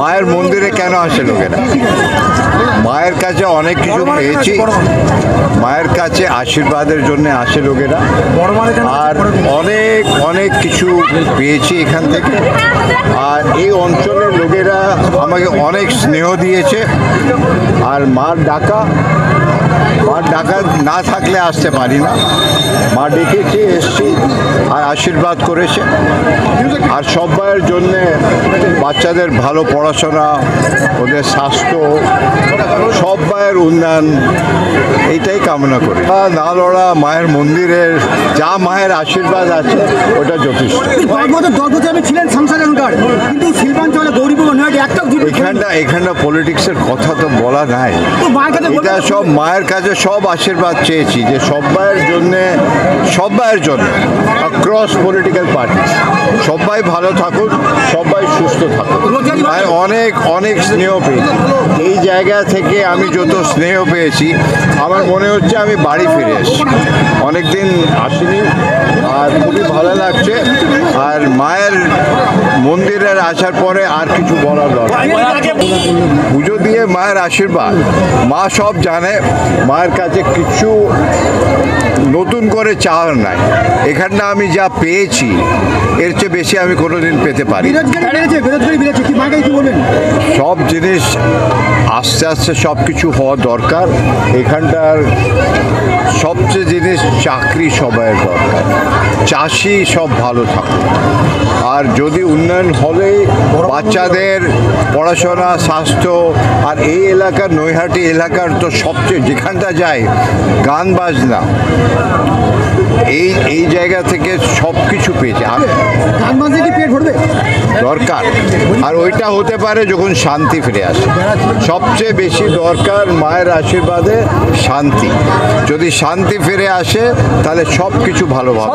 মায়ের মন্দিরে কেন আসে লোকেরা? মায়ের কাছে অনেক কিছু পেয়েছি, মায়ের কাছে আশীর্বাদের জন্য আসে লোকেরা, আর অনেক অনেক কিছু পেয়েছি এখান থেকে। আর এই অঞ্চলের লোকেরা আমাকে অনেক স্নেহ দিয়েছে। আর মার ডাকা না থাকলে আসতে পারি না। মা ডেকেছে, এসছি, আর আশীর্বাদ করেছে। আর সবাইয়ের জন্যে বাচ্চাদের ভালো পড়াশোনা, ওদের স্বাস্থ্য, সবাইয়ের উন্নয়ন, এইটাই কামনা করি। নালড়া মায়ের মন্দিরের যা মায়ের আশীর্বাদ আছে ওটা যথেষ্ট। এখানটা পলিটিক্সের কথা তো বলা নাই। এটা সব মায়ের কাছে সব আশীর্বাদ চেয়েছি যে সবাইয়ের জন্য অ্যাক্রস পলিটিক্যাল পার্টি সবাই ভালো থাকুন, সবাই সুস্থ থাকুন। আমি অনেক অনেক স্নেহ পেয়েছি এই জায়গা থেকে। আমি যত স্নেহ পেয়েছি আমার মনে হচ্ছে আমি বাড়ি ফিরে এসেছি। অনেকদিন আসিনি, আর খুবই ভালো লাগছে। আর মায়ের মন্দিরের আসার পরে আর কিছু বলার দরকার। পুজো দিয়ে মায়ের আশীর্বাদ, মা সব জানে। মায়ের কাছে কিছু নতুন করে চাওয়ার নাই। এখানটা আমি যা পেয়েছি এর চেয়ে বেশি আমি কোনোদিন পেতে পারি। সব জিনিস আস্তে আস্তে সব কিছু হওয়া দরকার। এখানটার সবচেয়ে জিনিস চাকরি সবাইয়ের দরকার, চাষি সব ভালো থাকুক। আর যদি উন্নয়ন হলে বাচ্চাদের পড়াশোনা, স্বাস্থ্য, আর এই এলাকার নৈহাটি এলাকার তো সবচেয়ে যেখানটা যায় গান বাজনা, এই জায়গা থেকে সব কিছু পেয়েছে। দরকার, আর ওইটা হতে পারে যখন শান্তি ফিরে আসে। সবচেয়ে বেশি দরকার মায়ের আশীর্বাদে শান্তি। যদি শান্তি ফিরে আসে তাহলে সব কিছু ভালোভাবে।